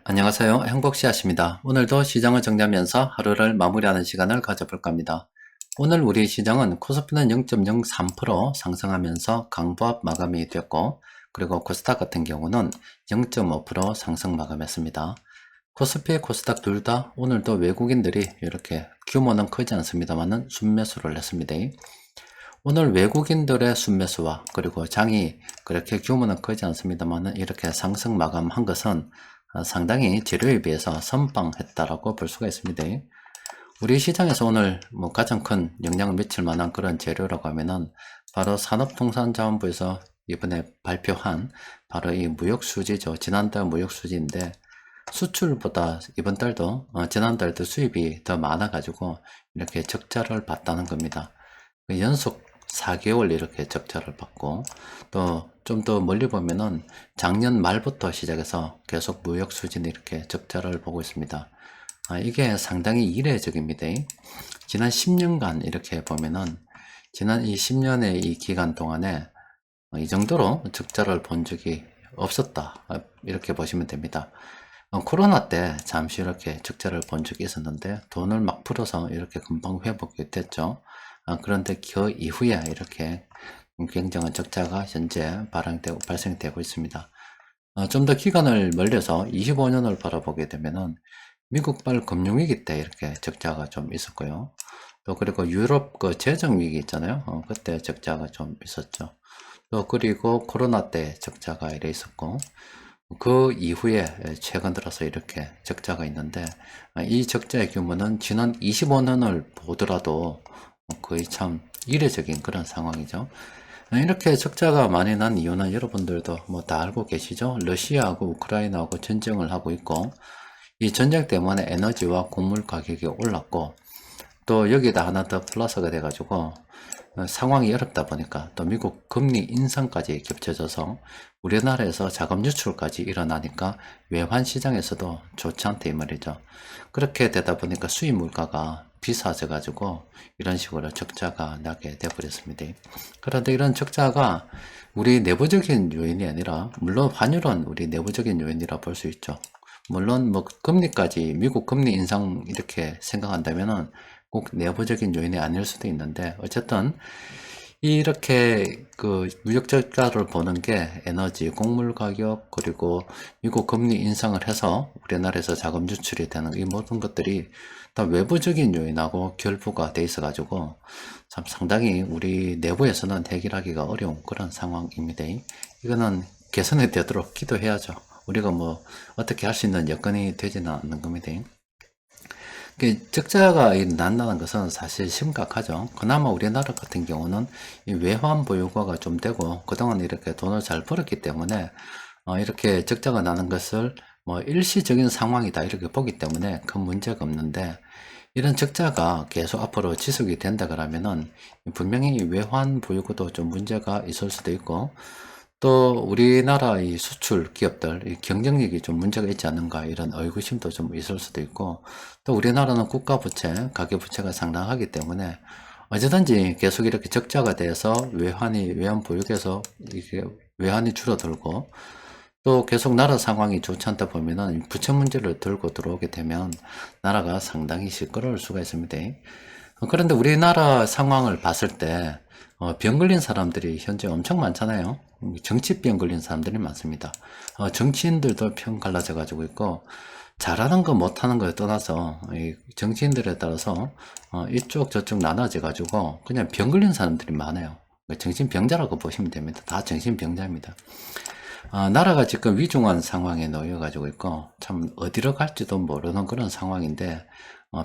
안녕하세요. 행복씨앗입니다. 오늘도 시장을 정리하면서 하루를 마무리하는 시간을 가져볼까 합니다. 오늘 우리 시장은 코스피는 0.03% 상승하면서 강보합 마감이 되었고, 그리고 코스닥 같은 경우는 0.5% 상승 마감했습니다. 코스피, 코스닥 둘 다 오늘도 외국인들이 이렇게 규모는 크지 않습니다만은 순매수를 했습니다. 오늘 외국인들의 순매수와 그리고 장이 그렇게 규모는 크지 않습니다만은 이렇게 상승 마감한 것은 상당히 재료에 비해서 선방했다라고 볼 수가 있습니다. 우리 시장에서 오늘 가장 큰 영향을 미칠 만한 그런 재료라고 하면은 바로 산업통상자원부에서 이번에 발표한 바로 이 무역수지죠. 지난달 무역수지인데 수출보다 이번 달도 지난달도 수입이 더 많아가지고 이렇게 적자를 봤다는 겁니다. 연속 4개월 이렇게 적자를 받고, 또 좀 더 멀리 보면은 작년 말부터 시작해서 계속 무역 수준이 이렇게 적자를 보고 있습니다. 이게 상당히 이례적입니다. 지난 10년간 이렇게 보면은 지난 이 10년의 이 기간 동안에 이 정도로 적자를 본 적이 없었다, 이렇게 보시면 됩니다. 코로나 때 잠시 이렇게 적자를 본 적이 있었는데 돈을 막 풀어서 이렇게 금방 회복이 됐죠. 그런데 그 이후에 이렇게 굉장한 적자가 현재 발생되고 있습니다. 좀 더 기간을 멀려서 25년을 바라보게 되면은 미국발 금융위기 때 이렇게 적자가 좀 있었고요. 또 그리고 유럽 그 재정위기 있잖아요. 그때 적자가 좀 있었죠. 또 그리고 코로나 때 적자가 이래 있었고, 그 이후에 최근 들어서 이렇게 적자가 있는데, 이 적자의 규모는 지난 25년을 보더라도 거의 참 이례적인 그런 상황이죠. 이렇게 적자가 많이 난 이유는 여러분들도 뭐 다 알고 계시죠? 러시아하고 우크라이나하고 전쟁을 하고 있고, 이 전쟁 때문에 에너지와 곡물 가격이 올랐고, 또 여기다 하나 더 플러스가 돼가지고 상황이 어렵다 보니까 또 미국 금리 인상까지 겹쳐져서 우리나라에서 자금 유출까지 일어나니까 외환 시장에서도 좋지 않다 이 말이죠. 그렇게 되다 보니까 수입 물가가 비싸져 가지고 이런 식으로 적자가 나게 되어버렸습니다. 그런데 이런 적자가 우리 내부적인 요인이 아니라, 물론 환율은 우리 내부적인 요인이라 볼 수 있죠. 물론 뭐 금리까지 미국 금리 인상 이렇게 생각한다면은 꼭 내부적인 요인이 아닐 수도 있는데, 어쨌든 이렇게 그 무역 적자를 보는 게 에너지, 곡물 가격, 그리고 미국 금리 인상을 해서 우리나라에서 자금 유출이 되는 이 모든 것들이 다 외부적인 요인하고 결부가 돼 있어 가지고 참 상당히 우리 내부에서는 해결하기가 어려운 그런 상황입니다. 이거는 개선이 되도록 기도해야죠. 우리가 뭐 어떻게 할 수 있는 여건이 되지는 않는 겁니다. 적자가 난다는 것은 사실 심각하죠. 그나마 우리나라 같은 경우는 이 외환 보유고가 좀 되고 그동안 이렇게 돈을 잘 벌었기 때문에 이렇게 적자가 나는 것을 뭐 일시적인 상황이다 이렇게 보기 때문에 큰 문제가 없는데, 이런 적자가 계속 앞으로 지속이 된다 그러면은 분명히 외환 보유고도 좀 문제가 있을 수도 있고, 또 우리나라 이 수출 기업들 이 경쟁력이 좀 문제가 있지 않는가 이런 의구심도 좀 있을 수도 있고, 또 우리나라는 국가 부채, 가계 부채가 상당하기 때문에 언제든지 계속 이렇게 적자가 돼서 외환 보유고에서 이게 외환이 줄어들고, 또 계속 나라 상황이 좋지 않다 보면은 부채 문제를 들고 들어오게 되면 나라가 상당히 시끄러울 수가 있습니다. 그런데 우리나라 상황을 봤을 때 병 걸린 사람들이 현재 엄청 많잖아요. 정치병 걸린 사람들이 많습니다. 정치인들도 병 갈라져 가지고 있고, 잘하는 거 못하는 거에 떠나서 이 정치인들에 따라서 이쪽 저쪽 나눠져 가지고 그냥 병 걸린 사람들이 많아요. 정신병자라고 보시면 됩니다. 다 정신병자입니다. 나라가 지금 위중한 상황에 놓여 가지고 있고 참 어디로 갈지도 모르는 그런 상황인데,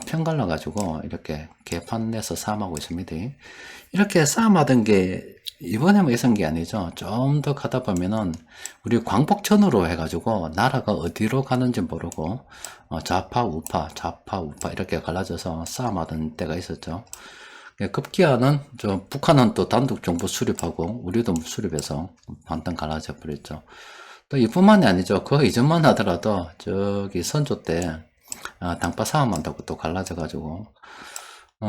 편갈라 가지고 이렇게 개판내서 싸움하고 있습니다. 이렇게 싸움하던 게 이번에만 있은 게 아니죠. 좀 더 가다 보면은 우리 광복천으로 해가지고 나라가 어디로 가는지 모르고 좌파 우파 이렇게 갈라져서 싸움하던 때가 있었죠. 급기야는 북한은 또 단독 정부 수립하고 우리도 수립해서 반탄 갈라져 버렸죠. 또 이뿐만이 아니죠. 그 이전만 하더라도 저기 선조 때 당파 싸움한다고 또 갈라져 가지고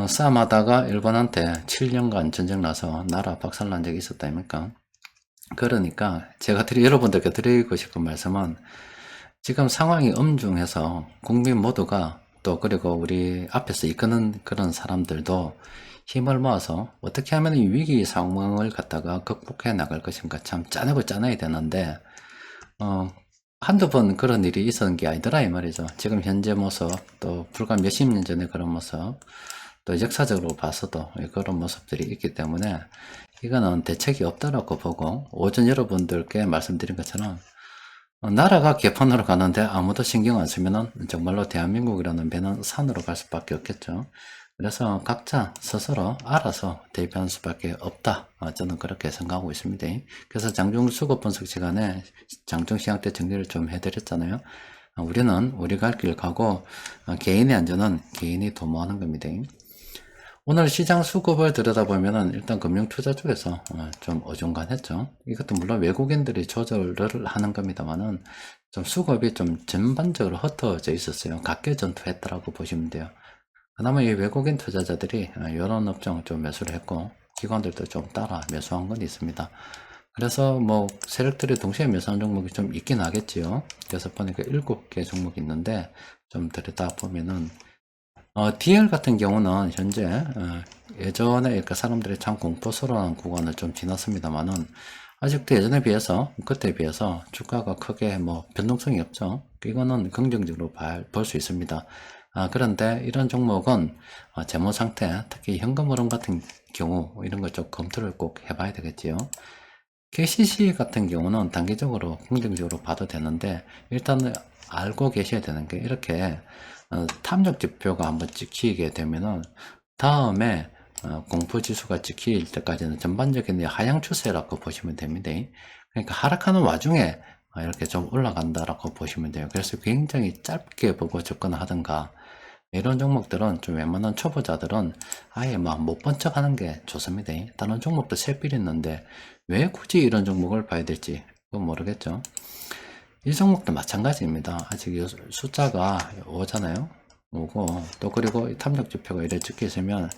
싸움하다가 일본한테 7년간 전쟁 나서 나라 박살난 적이 있었다 아닙니까? 그러니까 제가 여러분들께 드리고 싶은 말씀은, 지금 상황이 엄중해서 국민 모두가 또 그리고 우리 앞에서 이끄는 그런 사람들도 힘을 모아서 어떻게 하면 이 위기 상황을 갖다가 극복해 나갈 것인가 참 짜내고 짜내야 되는데 한두 번 그런 일이 있었던 게 아니더라 이 말이죠. 지금 현재 모습 또 불과 몇십 년 전에 그런 모습 또 역사적으로 봐서도 그런 모습들이 있기 때문에 이거는 대책이 없다라고 보고 오전 여러분들께 말씀드린 것처럼 나라가 개판으로 가는데 아무도 신경 안 쓰면은 정말로 대한민국이라는 배는 산으로 갈 수밖에 없겠죠. 그래서 각자 스스로 알아서 대비하는 수밖에 없다. 저는 그렇게 생각하고 있습니다. 그래서 장중 수급 분석 시간에 장중 시장 때 정리를 좀 해드렸잖아요. 우리는 우리 갈 길 가고 개인의 안전은 개인이 도모하는 겁니다. 오늘 시장 수급을 들여다보면은 일단 금융투자 쪽에서 좀 어중간했죠. 이것도 물론 외국인들이 조절을 하는 겁니다만은 좀 수급이 좀 전반적으로 흩어져 있었어요. 각계전투했다라고 보시면 돼요. 그나마 이 외국인 투자자들이 이런 업종을 좀 매수를 했고 기관들도 좀 따라 매수한 건 있습니다. 그래서 뭐 세력들이 동시에 매수한 종목이 좀 있긴 하겠지요. 그래서 보니까 7개 종목이 있는데 좀 들여다 보면은 DL 같은 경우는 현재 예전에 그러니까 사람들이 참 공포스러운 구간을 좀 지났습니다만은 아직도 예전에 비해서 그때에 비해서 주가가 크게 뭐 변동성이 없죠. 이거는 긍정적으로 볼 수 있습니다. 그런데 이런 종목은 재무 상태, 특히 현금 흐름 같은 경우 이런 걸 좀 검토를 꼭 해봐야 되겠지요. KCC 같은 경우는 단기적으로 긍정적으로 봐도 되는데 일단 알고 계셔야 되는 게 이렇게 탐욕 지표가 한번 찍히게 되면은 다음에 공포 지수가 찍힐 때까지는 전반적인 하향 추세라고 보시면 됩니다. 그러니까 하락하는 와중에 이렇게 좀 올라간다라고 보시면 돼요. 그래서 굉장히 짧게 보고 접근을 하든가 이런 종목들은 좀 웬만한 초보자들은 아예 막 못 본 척 하는 게 좋습니다. 다른 종목도 셀필 있는데 왜 굳이 이런 종목을 봐야 될지 그건 모르겠죠. 이 종목도 마찬가지입니다. 아직 숫자가 오잖아요. 오고 또 그리고 탐욕 지표가 이래 찍혀 있으면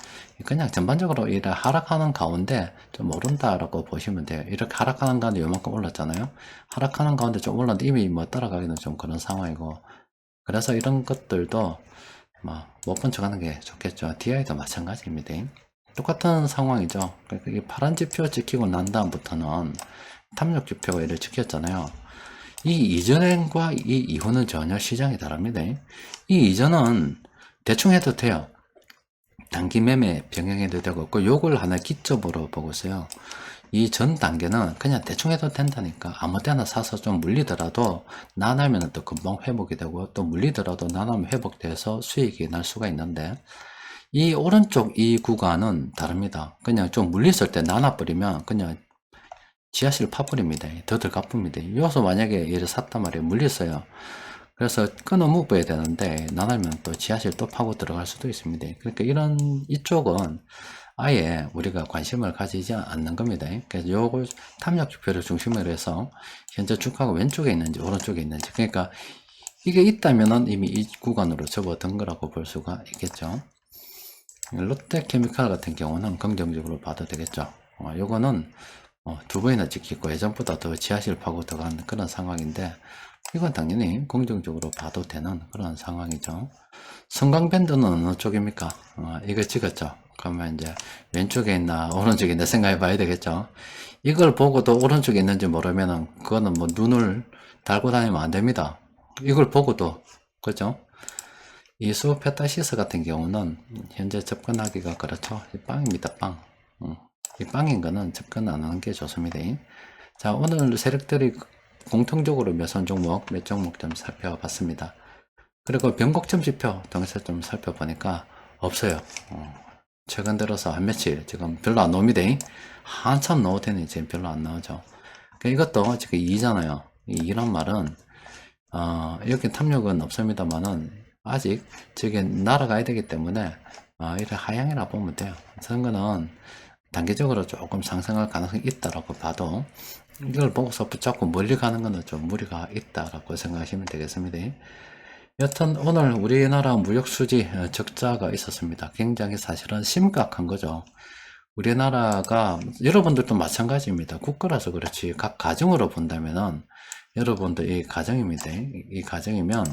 그냥 전반적으로 이래 하락하는 가운데 좀 오른다라고 보시면 돼요. 이렇게 하락하는 가운데 요만큼 올랐잖아요. 하락하는 가운데 좀 올랐는데 이미 뭐 따라가기는 좀 그런 상황이고 그래서 이런 것들도 못 본 척 하는 게 좋겠죠. DI도 마찬가지입니다. 똑같은 상황이죠. 그러니까 이 파란 지표 찍히고 난 다음부터는 탐욕 지표가 이래 찍혔잖아요. 이 이전과 이 이후는 전혀 시장이 다릅니다. 이 이전은 대충 해도 돼요. 단기 매매 병행해도 되고, 요걸 하나 기점으로 보고 있어요. 이 전 단계는 그냥 대충 해도 된다니까. 아무 때나 사서 좀 물리더라도 나나면 또 금방 회복이 되고, 또 물리더라도 나나면 회복돼서 수익이 날 수가 있는데, 이 오른쪽 이 구간은 다릅니다. 그냥 좀 물렸을 때 나눠버리면 그냥 지하실 파버립니다. 더 들어가쁩니다. 여기서 만약에 얘를 샀단 말이에요. 물렸어요. 그래서 끊어 묶어야 되는데 나눠면 또 지하실 또 파고 들어갈 수도 있습니다. 그러니까 이쪽은 아예 우리가 관심을 가지지 않는 겁니다. 그래서 요걸 탐욕 지표를 중심으로 해서 현재 주가가 왼쪽에 있는지 오른쪽에 있는지 그러니까 이게 있다면은 이미 이 구간으로 접어든 거라고 볼 수가 있겠죠. 롯데케미칼 같은 경우는 긍정적으로 봐도 되겠죠. 요거는 두 번이나 찍히고 예전보다 더 지하실 파고 들어간 그런 상황인데 이건 당연히 긍정적으로 봐도 되는 그런 상황이죠. 성광밴드는 어느 쪽입니까? 이거 찍었죠. 그러면 이제 왼쪽에 있나 오른쪽에 있나 생각해 봐야 되겠죠. 이걸 보고도 오른쪽에 있는지 모르면은 그거는 뭐 눈을 달고 다니면 안 됩니다. 이걸 보고도 그죠? 이 수페타시스 같은 경우는 현재 접근하기가 그렇죠. 이 빵입니다. 빵. 이 빵인 거는 접근 안 하는 게 좋습니다. 자, 오늘 세력들이 공통적으로 매수한 종목, 몇 종목 좀 살펴봤습니다. 그리고 변곡점 지표 등에서 좀 살펴보니까 없어요. 최근 들어서 한 며칠 지금 별로 안 나옵니다. 한참 나오더니 지금 별로 안 나오죠. 이것도 지금 2잖아요. 이란 말은 여기 탐욕은 없습니다만은 아직 저게 날아가야 되기 때문에 이렇게 하향이라 보면 돼요. 선거는 단기적으로 조금 상승할 가능성이 있다라고 봐도 이걸 보고서 붙잡고 멀리 가는 거는 좀 무리가 있다라고 생각하시면 되겠습니다. 여튼 오늘 우리나라 무역 수지 적자가 있었습니다. 굉장히 사실은 심각한 거죠. 우리나라가 여러분들도 마찬가지입니다. 국가라서 그렇지 각 가정으로 본다면은 여러분도 이 가정입니다. 이 가정이면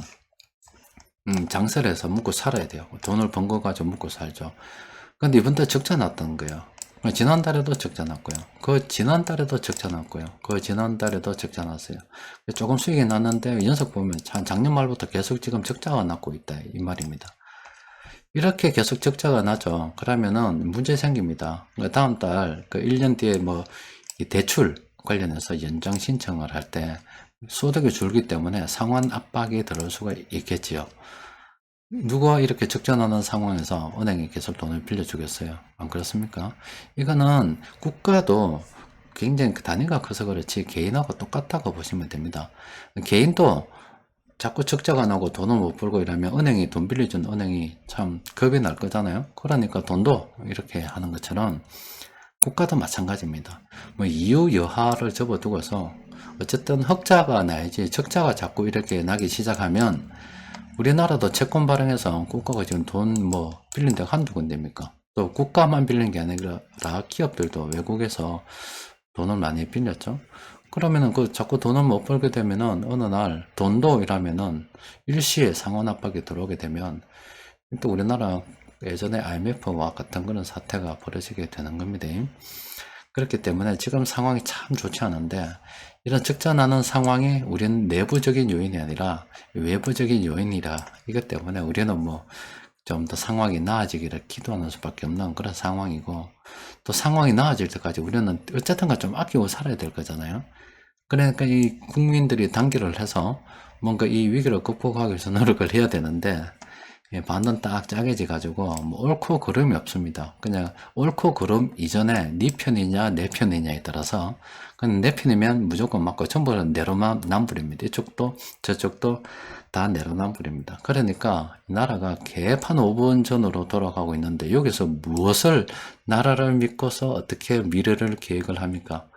장사를 해서 먹고 살아야 돼요. 돈을 번 거 가지고 먹고 살죠. 근데 이번 달 적자 났던 거예요. 지난달에도 적자 났고요. 그 지난달에도 적자 났고요. 그 지난달에도 적자 났어요. 조금 수익이 났는데 연속 보면 작년 말부터 계속 지금 적자가 났고 있다 이 말입니다. 이렇게 계속 적자가 나죠. 그러면은 문제 생깁니다. 다음 달 그 1년 뒤에 뭐 이 대출 관련해서 연장 신청을 할 때 소득이 줄기 때문에 상환 압박이 들어올 수가 있겠지요. 누가 이렇게 적자나는 상황에서 은행에 계속 돈을 빌려주겠어요? 안 그렇습니까? 이거는 국가도 굉장히 단위가 커서 그렇지 개인하고 똑같다고 보시면 됩니다. 개인도 자꾸 적자가 나고 돈을 못 벌고 이러면 은행이 돈 빌려준 은행이 참 겁이 날 거잖아요. 그러니까 돈도 이렇게 하는 것처럼 국가도 마찬가지입니다. 뭐 이유 여하를 접어두고서 어쨌든 흑자가 나야지 적자가 자꾸 이렇게 나기 시작하면 우리나라도 채권 발행해서 국가가 지금 돈 뭐 빌린 데가 한두 군데입니까? 또 국가만 빌린 게 아니라 기업들도 외국에서 돈을 많이 빌렸죠. 그러면은 그 자꾸 돈을 못 벌게 되면은 어느 날 돈도 이라면은 일시에 상환 압박이 들어오게 되면 또 우리나라 예전에 IMF와 같은 그런 사태가 벌어지게 되는 겁니다. 그렇기 때문에 지금 상황이 참 좋지 않은데 이런 적자 나는 상황이 우리는 내부적인 요인이 아니라 외부적인 요인이라 이것 때문에 우리는 뭐 좀 더 상황이 나아지기를 기도하는 수밖에 없는 그런 상황이고 또 상황이 나아질 때까지 우리는 어쨌든가 좀 아끼고 살아야 될 거잖아요. 그러니까 이 국민들이 단결을 해서 뭔가 이 위기를 극복하기 위해서 노력을 해야 되는데 반은 딱 짜게지 가지고 뭐 옳고 그름이 없습니다. 그냥 옳고 그름 이전에 네 편이냐 내 편이냐에 따라서 그냥 내 편이면 무조건 맞고 전부 내로남불입니다. 이쪽도 저쪽도 다 내로남불입니다. 그러니까 나라가 개판 5분 전으로 돌아가고 있는데 여기서 무엇을 나라를 믿고서 어떻게 미래를 계획을 합니까?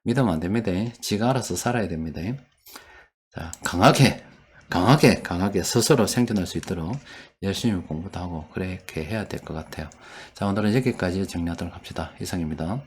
믿으면 안 됩니다. 지가 알아서 살아야 됩니다. 자, 강하게 스스로 생존할 수 있도록 열심히 공부도 하고 그렇게 해야 될 것 같아요. 자, 오늘은 여기까지 정리하도록 합시다. 이상입니다.